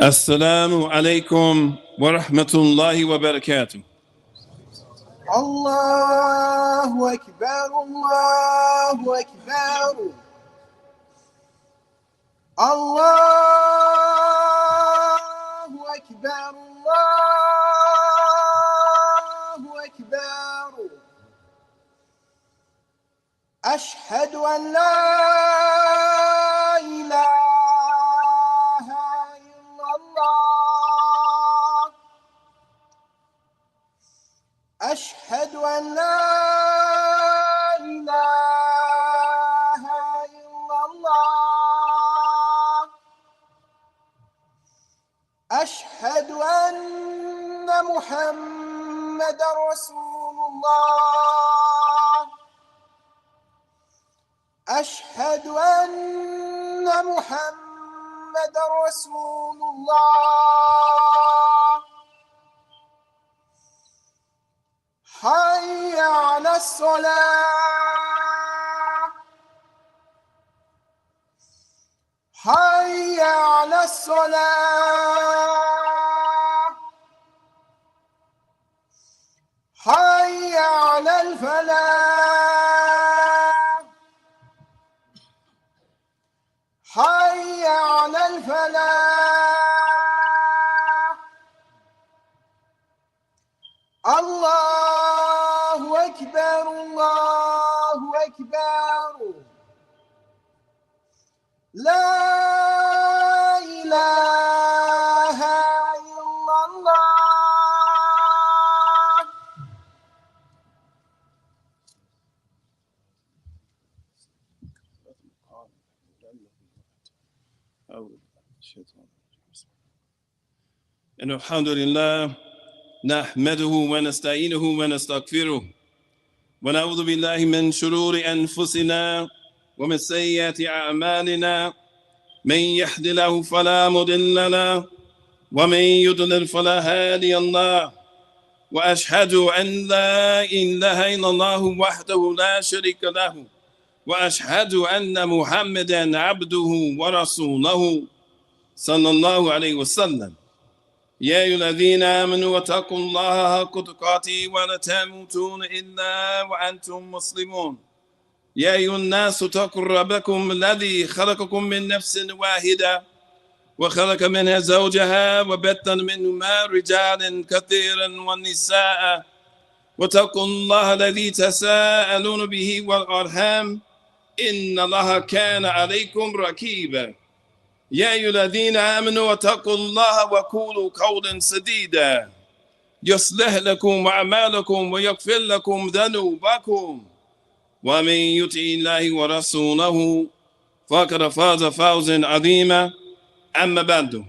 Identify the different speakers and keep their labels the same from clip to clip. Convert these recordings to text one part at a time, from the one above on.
Speaker 1: السلام عليكم ورحمة الله وبركاته.
Speaker 2: الله أكبر الله أكبر الله أكبر الله أكبر أشهد أن لا إله إلا الله أشهد أن لا إله إلا الله أشهد أن محمدا رسول الله أشهد أن محمدا رسول الله حي على الصلاة حي على الصلاة حي على الفلاح حي على الفلاح الله أكبر الله أكبر لا إله إلا الله
Speaker 1: إن الحمد لله نحمده ونستعينه ونستغفره ونعوذ بالله من شرور أنفسنا ومن سيئات أعمالنا من يهد الله فلا مضل له ومن يضلل فلا هادي له وأشهد أن لا إله إلا الله وحده لا شريك له وأشهد أن محمدا عبده ورسوله صلى الله عليه وسلم يا أيها الذين آمنوا واتقوا الله حق تقاته ولا تموتون إلا وأنتم مسلمون يا أيها الناس اتقوا ربكم الذي خلقكم من نفس واحدة وخلق منها زوجها وبث منهما رجالا كثيرا والنساء واتقوا الله الذي تساءلون به والأرحام إن الله كان عليكم رقيبا يا أيها الذين آمنوا واتقوا الله وقولوا قولا سديدا يصلح لكم أعمالكم ويغفر لكم ذنوبكم ومن يطع الله ورسوله فقد فاز فوزا عظيما أما بعد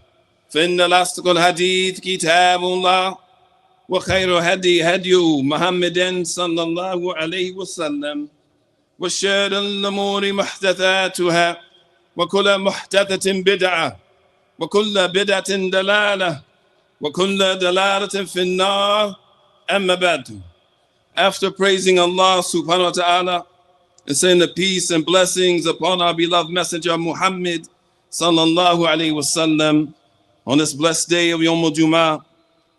Speaker 1: فإن أصدق الحديث كتاب الله وخير هدي محمد صلى الله عليه وسلم وشر الأمور محدثاتها وكل محدثة بدعة وكل بدعة دلالة وكل دلالة في النار أما بعد. After praising Allah subhanahu wa ta'ala and saying the peace and blessings upon our beloved messenger Muhammad sallallahu alayhi wasallam on this blessed day of Yawm al-Jum'ah,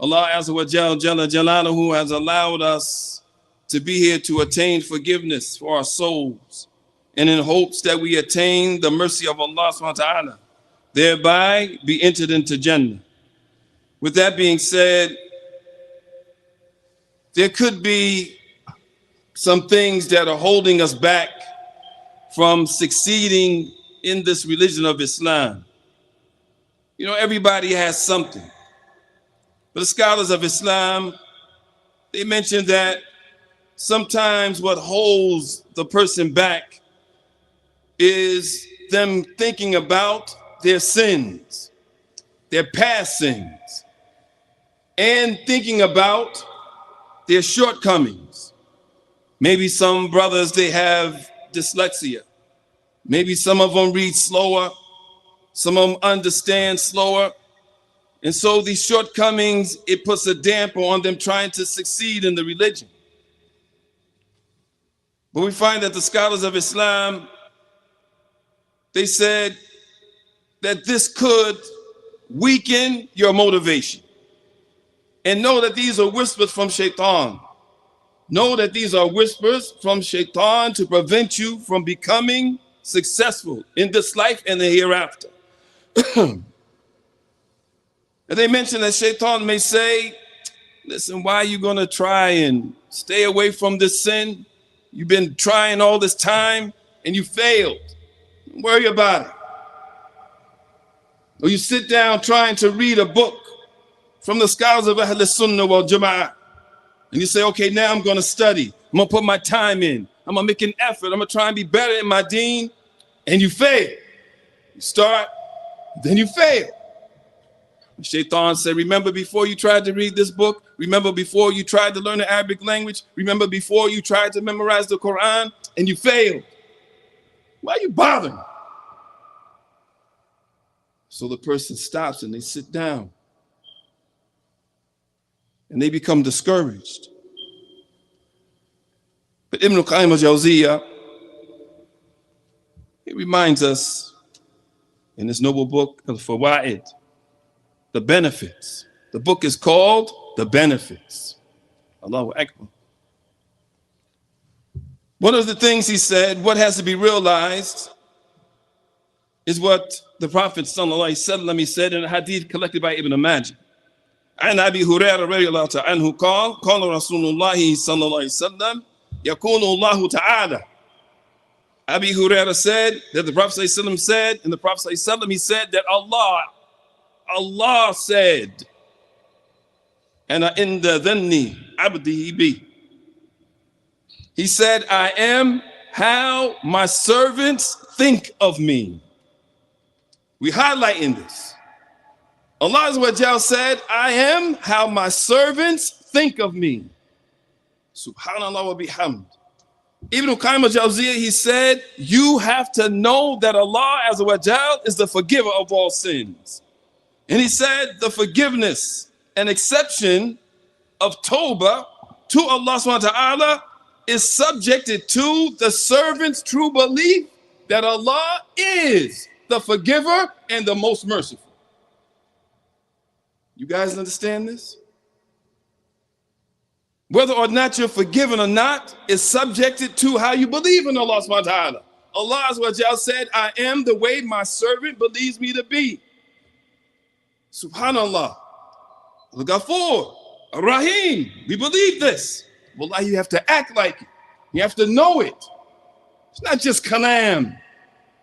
Speaker 1: Allah Azza wa Jalla Jalaluhu has allowed us to be here to attain forgiveness for our souls and in hopes that we attain the mercy of Allah subhanahu wa ta'ala, thereby be entered into Jannah. With that being said, there could be some things that are holding us back from succeeding in this religion of Islam. You know, everybody has something. But the scholars of Islam, they mention that sometimes what holds the person back is them thinking about their sins, their past sins, and thinking about their shortcomings. Maybe some brothers, they have dyslexia. Maybe some of them read slower. Some of them understand slower. And so these shortcomings, it puts a damper on them trying to succeed in the religion. But we find that the scholars of Islam, they said that this could weaken your motivation. And know that these are whispers from Shaitan. Know that these are whispers from Shaitan to prevent you from becoming successful in this life and the hereafter. And they mention that Shaitan may say, listen, why are you going to try and stay away from this sin? You've been trying all this time and you failed. Don't worry about it. Or you sit down trying to read a book from the scholars of Ahl Sunnah wal Jama'ah, and you say, okay, now I'm going to study. I'm going to put my time in. I'm going to make an effort. I'm going to try and be better in my deen. And you fail. You start, then you fail. Shaitan said, remember before you tried to read this book? Remember before you tried to learn the Arabic language? Remember before you tried to memorize the Quran and you failed? Why are you bothering? So the person stops and they sit down. And they become discouraged. But Ibn Qayyim al-Jawziyah, he reminds us in his noble book, Al-Fawaid, the benefits. The book is called The Benefits. Allahu Akbar. One of the things he said, what has to be realized, is what the Prophet sallallahu alaihi wasallam, he said in a hadith collected by Ibn Majah. عن أبي هريرة رضي الله تعالى عنه قال قال رسول الله صلى الله عليه وسلم يقول الله تعالى. Abi Hurairah said that the Prophet ﷺ said, and the Prophet ﷺ, he said that Allah said, and in the dhanni abdihi bi. He said, I am how my servants think of me. We highlighting this. Allah Azza wa Jal said, I am how my servants think of me. Subhanallah wa bihamd. Ibn Qayyim al-Jawziyah, he said, you have to know that Allah Azza wa Jal is the forgiver of all sins. And he said the forgiveness and exception of Tawbah to Allah subhanahu wa ta'ala is subjected to the servant's true belief that Allah is the forgiver and the most merciful. You guys understand this? Whether or not you're forgiven or not is subjected to how you believe in Allah subhanahu wa ta'ala. Allah Azza wa Jal said, I am the way my servant believes me to be. Subhanallah. Al-Ghafur, Ar-Rahim. We believe this. Wallahi, you have to act like it. You have to know it. It's not just kalam.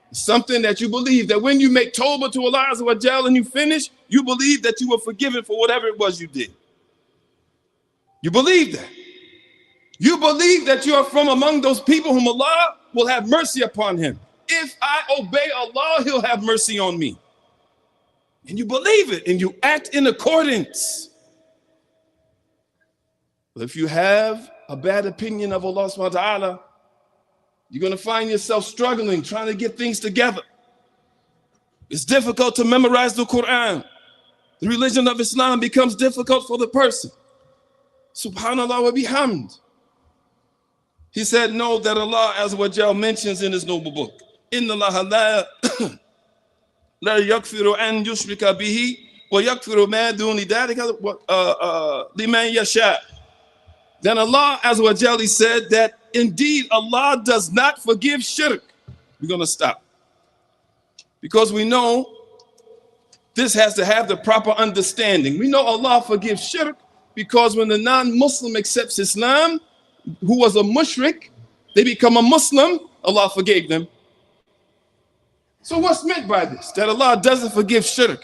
Speaker 1: It's something that you believe, that when you make tawbah to Allah Azza wa Jal and you finish, you believe that you were forgiven for whatever it was you did. You believe that. You believe that you are from among those people whom Allah will have mercy upon him. If I obey Allah, he'll have mercy on me. And you believe it and you act in accordance. But if you have a bad opinion of Allah subhanahu wa ta'ala, you're going to find yourself struggling, trying to get things together. It's difficult to memorize the Quran. The religion of Islam becomes difficult for the person. Subhanallah wa bihamd. He said, know that Allah Azza wa Jal mentions in his noble book, Inna Allah la yakfiru an yushrika bihi wa yakfiru ma duni dhalika liman yasha. Then Allah Azza wa Jal, he said that indeed Allah does not forgive shirk. We're going to stop. Because we know this has to have the proper understanding. We know Allah forgives shirk because when the non-Muslim accepts Islam, who was a mushrik, they become a Muslim, Allah forgave them. So what's meant by this? That Allah doesn't forgive shirk.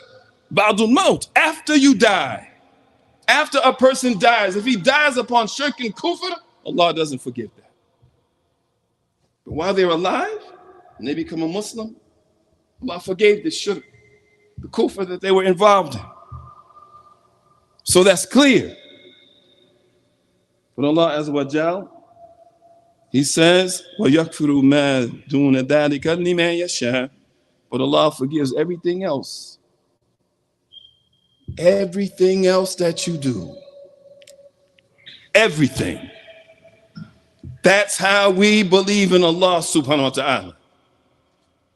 Speaker 1: Ba'dul maut, after you die. After a person dies, if he dies upon shirk and kufr, Allah doesn't forgive that. But while they're alive and they become a Muslim, Allah forgave the shirk, the kufr that they were involved in. So that's clear. But Allah Azza wa Jal, he says, وَيَكْفِرُ مَا دُونَ ذَلِكَ لِمَن يَشَاءُ. But Allah forgives everything else. Everything else that you do. Everything. That's how we believe in Allah subhanahu wa ta'ala.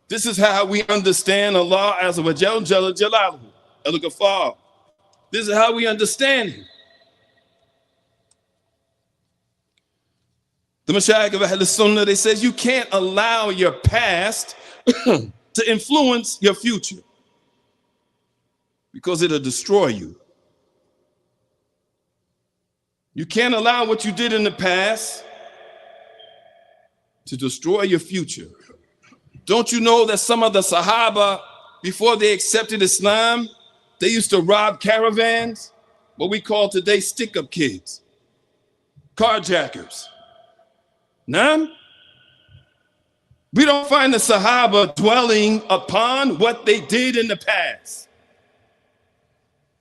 Speaker 1: This is how we understand Allah Azza wa Jal, Jalla Jalaluhu. al-Ghaffar. This is how we understand him. The Mashayikh of Ahl Sunnah, they says you can't allow your past to influence your future because it'll destroy you. You can't allow what you did in the past to destroy your future. Don't you know that some of the Sahaba, before they accepted Islam, they used to rob caravans, what we call today stick-up kids, carjackers. Now, we don't find the Sahaba dwelling upon what they did in the past.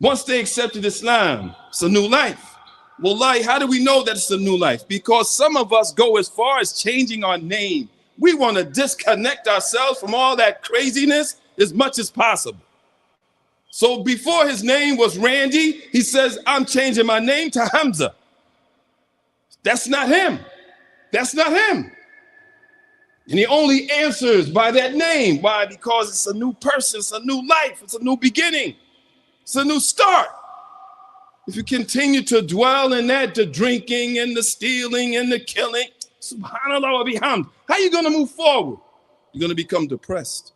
Speaker 1: Once they accepted Islam, it's a new life. Wallahi, how do we know that it's a new life? Because some of us go as far as changing our name. We want to disconnect ourselves from all that craziness as much as possible. So before his name was Randy, he says, I'm changing my name to Hamza. That's not him. That's not him. And he only answers by that name. Why? Because it's a new person, it's a new life, it's a new beginning, it's a new start. If you continue to dwell in that, the drinking and the stealing and the killing, subhanallah wa bihamd, how are you going to move forward? You're going to become depressed.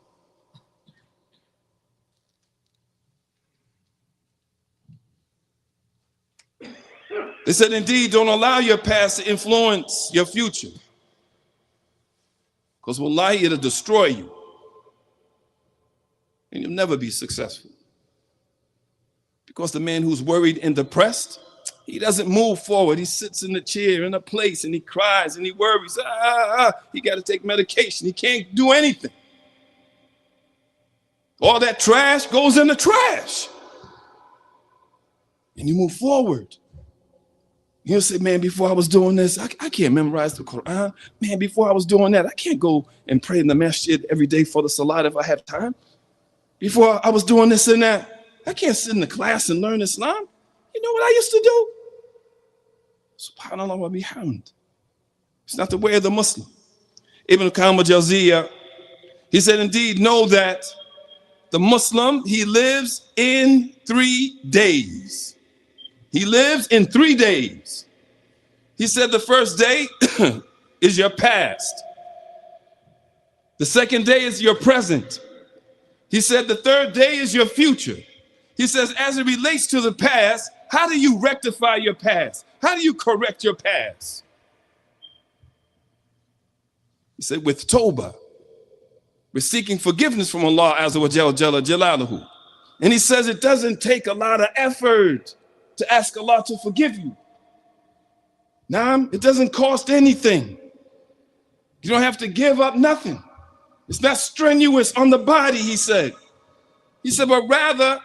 Speaker 1: They said, indeed, don't allow your past to influence your future. Because wallahi, it'll destroy you. And you'll never be successful. Because the man who's worried and depressed, he doesn't move forward. He sits in the chair in a place and he cries and he worries. He got to take medication. He can't do anything. All that trash goes in the trash. And you move forward. You'll say, man, before I was doing this, I can't memorize the Quran. Man, before I was doing that, I can't go and pray in the masjid every day for the salat if I have time. Before I was doing this and that, I can't sit in the class and learn Islam. You know what I used to do? Subhanallah wa bihamd. It's not the way of the Muslim. Ibn Qayyim al-Jawziyya, he said, indeed, know that the Muslim, he lives in 3 days. He lives in 3 days. He said the first day is your past. The second day is your present. He said the third day is your future. He says, as it relates to the past, how do you rectify your past? How do you correct your past? He said, with tawbah. We're seeking forgiveness from Allah Azza wa Jalla Jalaluhu. And he says it doesn't take a lot of effort to ask Allah to forgive you. Now, it doesn't cost anything. You don't have to give up nothing. It's not strenuous on the body, he said. He said, but rather,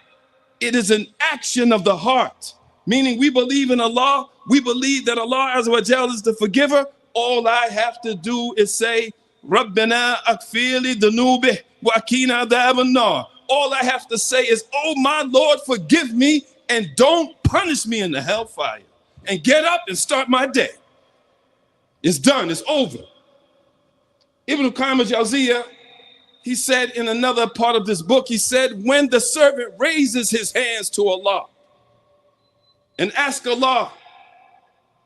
Speaker 1: it is an action of the heart. Meaning we believe in Allah. We believe that Allah Azza wa Jalla is the forgiver. All I have to do is say, Rabbana akfir li dunubih wa akina adhab an-nar. All I have to say is, oh my Lord, forgive me and don't punish me in the hellfire. And get up and start my day. It's done, it's over. Ibn Qayyim al-Jawziyya, he said in another part of this book, he said, when the servant raises his hands to Allah and asks Allah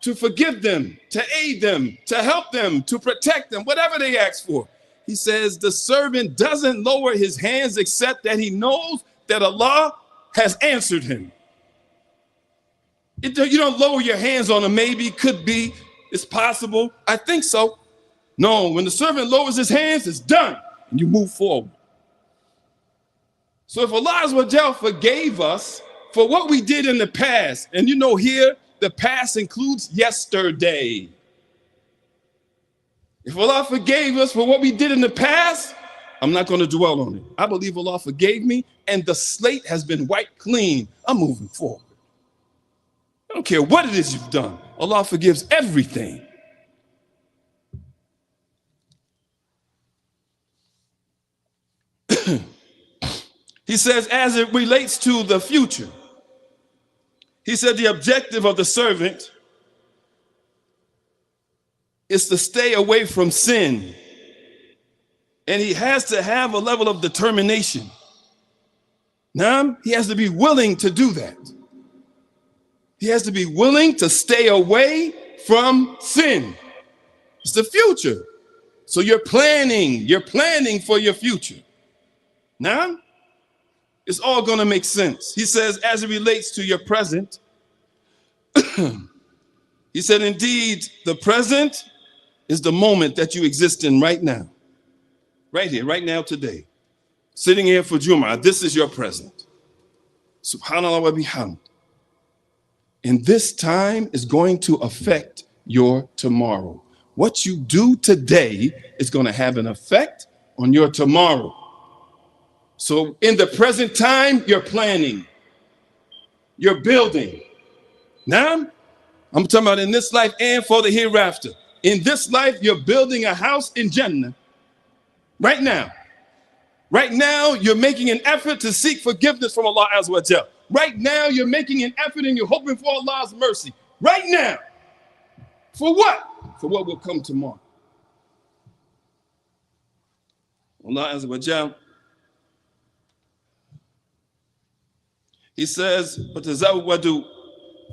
Speaker 1: to forgive them, to aid them, to help them, to protect them, whatever they ask for, he says the servant doesn't lower his hands except that he knows that Allah has answered him. You don't lower your hands on him, maybe, could be, it's possible, I think so. No, when the servant lowers his hands, it's done, and you move forward. So if Allah Azza wa Jalla forgave us for what we did in the past, and you know here, the past includes yesterday. If Allah forgave us for what we did in the past, I'm not going to dwell on it. I believe Allah forgave me, and the slate has been wiped clean. I'm moving forward. I don't care what it is you've done. Allah forgives everything. He says, as it relates to the future, he said the objective of the servant is to stay away from sin. And he has to have a level of determination. Now, he has to be willing to do that. He has to be willing to stay away from sin. It's the future. So you're planning for your future. Now, it's all going to make sense. He says, as it relates to your present, he said, indeed, the present is the moment that you exist in right now. Right here, right now, today. Sitting here for Jum'ah, this is your present. Subhanallah wa bihamd. And this time is going to affect your tomorrow. What you do today is going to have an effect on your tomorrow. So in the present time, you're planning, you're building. Now, I'm talking about in this life and for the hereafter. In this life, you're building a house in Jannah. Right now. Right now, you're making an effort to seek forgiveness from Allah Azza wa Jal. Right now, you're making an effort and you're hoping for Allah's mercy. Right now. For what? For what will come tomorrow. Allah Azza wa Jal, he says, وَتَزَوَّدُوا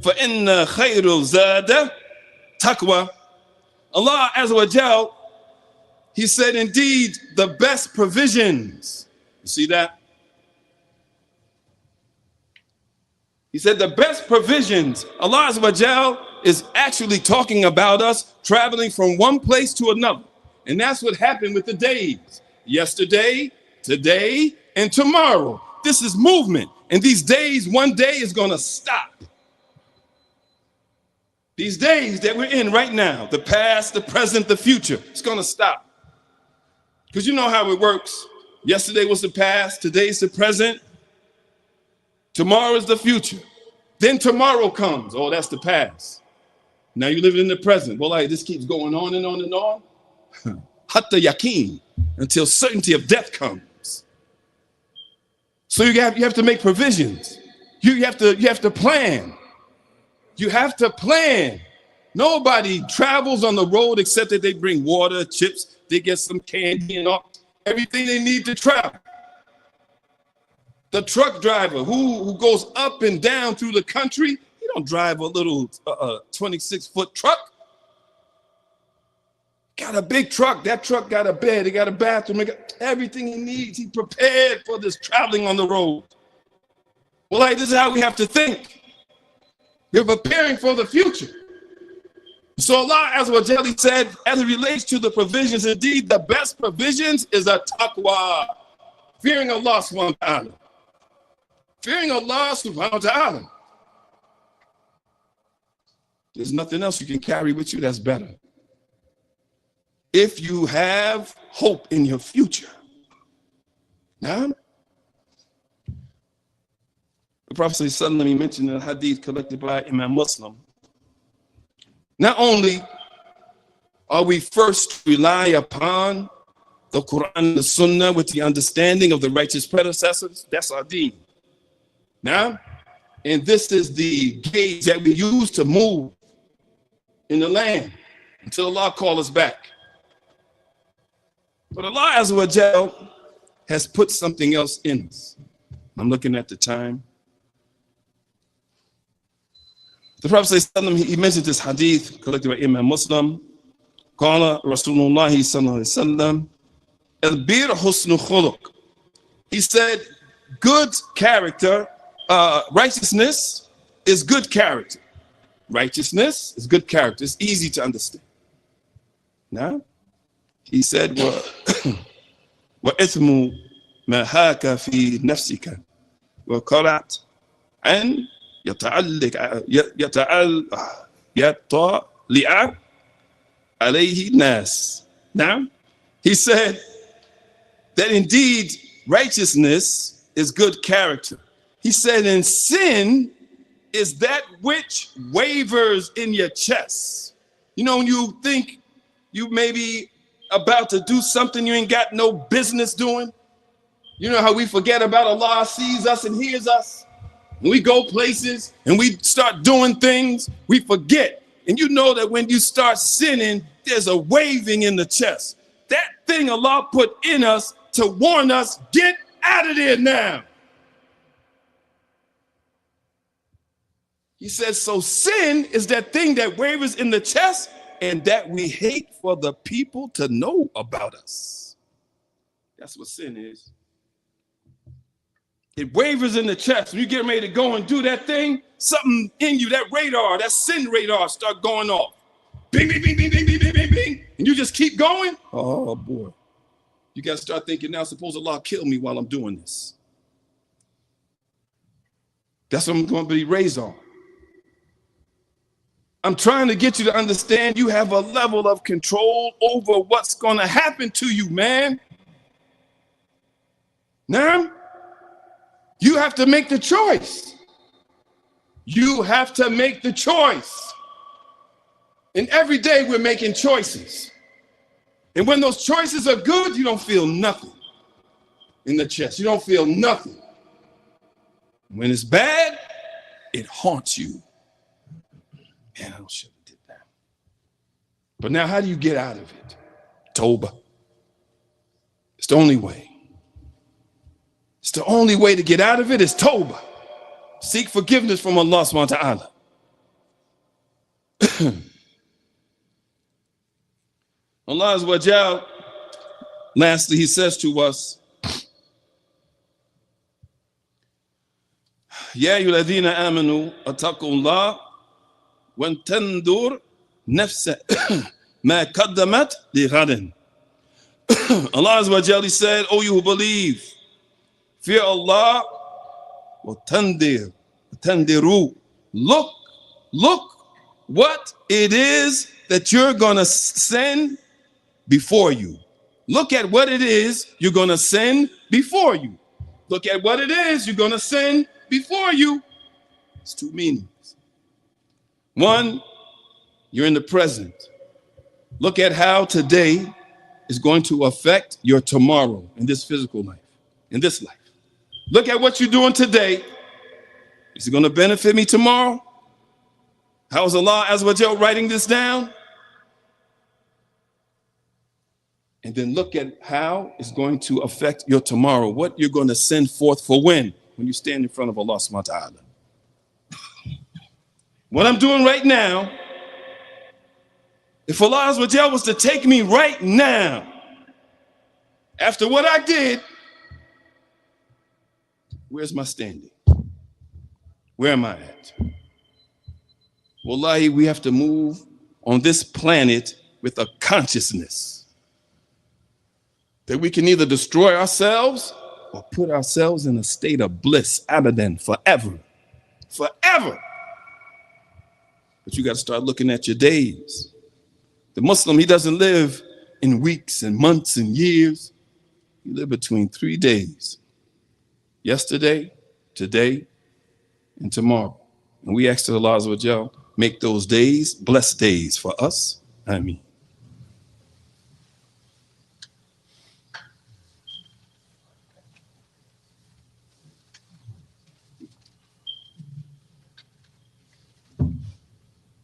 Speaker 1: فَإِنَّ خَيْرُ الزَّادِ تَقْوَى. Allah Azza wa Jal, he said, indeed, the best provisions. You see that? He said the best provisions. Allah Azza wa Jal is actually talking about us traveling from one place to another. And that's what happened with the days. Yesterday, today, and tomorrow. This is movement. And these days, one day is going to stop. These days that we're in right now, the past, the present, the future, it's going to stop. Because you know how it works. Yesterday was the past, today's the present, tomorrow is the future. Then tomorrow comes. Oh, that's the past. Now you're living in the present. Well, like this keeps going on and on and on. Hatta yaqeen, until certainty of death comes. So you have to make provisions. You have to plan. You have to plan. Nobody travels on the road except that they bring water, chips, they get some candy and all, everything they need to travel. The truck driver who goes up and down through the country, he don't drive a little 26-foot truck. Got a big truck. That truck got a bed. It got a bathroom. It got everything he needs. He prepared for this traveling on the road. Well, like, this is how we have to think. We're preparing for the future. So Allah Azza wa Jalla said, as it relates to the provisions, indeed, the best provisions is a taqwa, fearing Allah subhanahu wa ta'ala. Fearing Allah subhanahu wa ta'ala. There's nothing else you can carry with you that's better. If you have hope in your future. Now, the Prophet ﷺ mentioned in a hadith collected by Imam Muslim. Not only are we first to rely upon the Quran and the Sunnah with the understanding of the righteous predecessors, that's our deen. Now, and this is the gauge that we use to move in the land until Allah calls us back. But Allah Azza wa Jal has put something else in us. I'm looking at the time. The Prophet ﷺ, he mentioned this hadith collected by Imam Muslim. Qala Rasulullah sallallahu alaihi wasallam, al-bir husnu khuluq. He said, good character, righteousness is good character. Righteousness is good character. It's easy to understand. Now, he said, wa ithmu ma haka fi nafsika wa qarat an يتعلق يطلع عليه الناس. Now, he said that indeed righteousness is good character. He said, and sin is that which wavers in your chest. You know, when you think you may be about to do something you ain't got no business doing. You know how we forget about Allah sees us and hears us? When we go places and we start doing things, we forget. And you know that when you start sinning, there's a waving in the chest. That thing Allah put in us to warn us, get out of there now. He says, so sin is that thing that wavers in the chest and that we hate for the people to know about us. That's what sin is. It wavers in the chest. When you get ready to go and do that thing, something in you, that radar, that sin radar start going off. Bing, bing, bing, bing, bing, bing, bing, bing, bing. And you just keep going. Oh, boy. You got to start thinking now, suppose Allah kill me while I'm doing this. That's what I'm going to be raised on. I'm trying to get you to understand you have a level of control over what's going to happen to you, man. Now, you have to make the choice. You have to make the choice. And every day we're making choices. And when those choices are good, you don't feel nothing in the chest. You don't feel nothing. When it's bad, it haunts you. Man, I should have did that. But now how do you get out of it? Tawbah. It's the only way. It's the only way to get out of it is Tawbah. Seek forgiveness from Allah subhanahu wa ta'ala. Allah Azza wa Jal, lastly, he says to us, Ya ayyuhalladhina amanu attaqullah wa tandur nafsa ma qaddamat li ghadin. Allah Azza wa Jal, he said, O you who believe, fear Allah wa tandiru. Look what it is that you're going to send before you. Look at what it is you're going to send before you. Look at what it is you're going to send before you. It's two meanings. One, you're in the present. Look at how today is going to affect your tomorrow in this physical life, in this life. Look at what you're doing today. Is it going to benefit me tomorrow? How is Allah Azza wa Jal writing this down? And then look at how it's going to affect your tomorrow, what you're going to send forth for when you stand in front of Allah subhanahu wa ta'ala. What I'm doing right now, if Allah Azza wa Jal was to take me right now, after what I did, where's my standing? Where am I at? Wallahi, we have to move on this planet with a consciousness that we can either destroy ourselves or put ourselves in a state of bliss, abadan, forever. Forever. But you got to start looking at your days. The Muslim, he doesn't live in weeks and months and years. He lives between 3 days. Yesterday, today, and tomorrow. And we ask Allah Azza wa Jal, make those days blessed days for us. Ameen.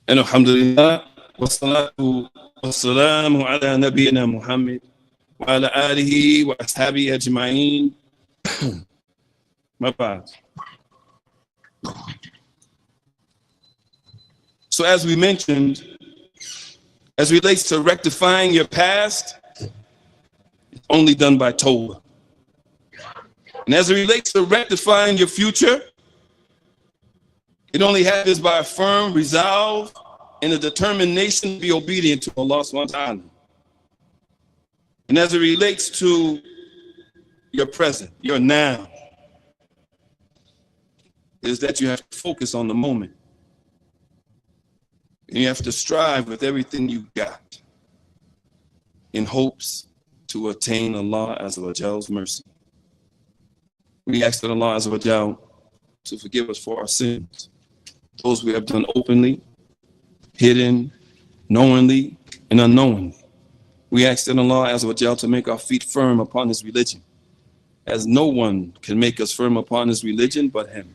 Speaker 1: And alhamdulillah, wassalatu wassalamu ala nabiyyina Muhammad wa ala alihi wa ashabihi ajma'in. My bad. So as we mentioned, as relates to rectifying your past, it's only done by Tawbah. And as it relates to rectifying your future, it only happens by a firm resolve and a determination to be obedient to Allah subhanahu wa ta'ala. And as it relates to your present, your now, is that you have to focus on the moment. And you have to strive with everything you've got in hopes to attain Allah Azza wa Jal's mercy. We ask that Allah Azza wa Jal to forgive us for our sins, those we have done openly, hidden, knowingly, and unknowingly. We ask that Allah Azza wa Jal to make our feet firm upon His religion, as no one can make us firm upon His religion but Him.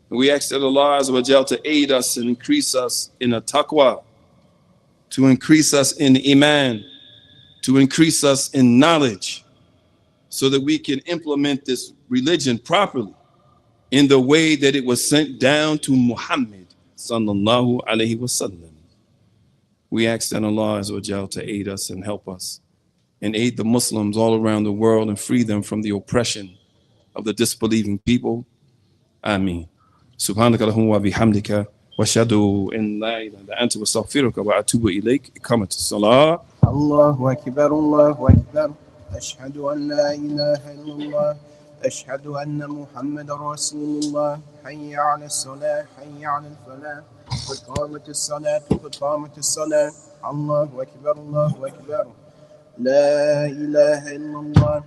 Speaker 1: And we ask that Allah Azza wa Jal to aid us and increase us in a taqwa, to increase us in iman, to increase us in knowledge, so that we can implement this religion properly in the way that it was sent down to Muhammad sallallahu alaihi wasallam. We ask that Allah Azza wa Jal to aid us and help us and aid the Muslims all around the world and free them from the oppression of the disbelieving people. Ameen. Subhanaka Allahumma wa bihamdika wa ashhadu an la ilaha illa anta astaghfiruka wa atubu ilayk. Iqamat as-salah.
Speaker 2: Allahu Akbar, Allahu Akbar. Ashhadu an la ilaha illallah. أشهد أن محمد رسول الله. حي على الصلاة حي على الفلاح. قد قامت الصلاة قد قامت الصلاة. الله أكبر الله أكبر. لا إله إلا الله.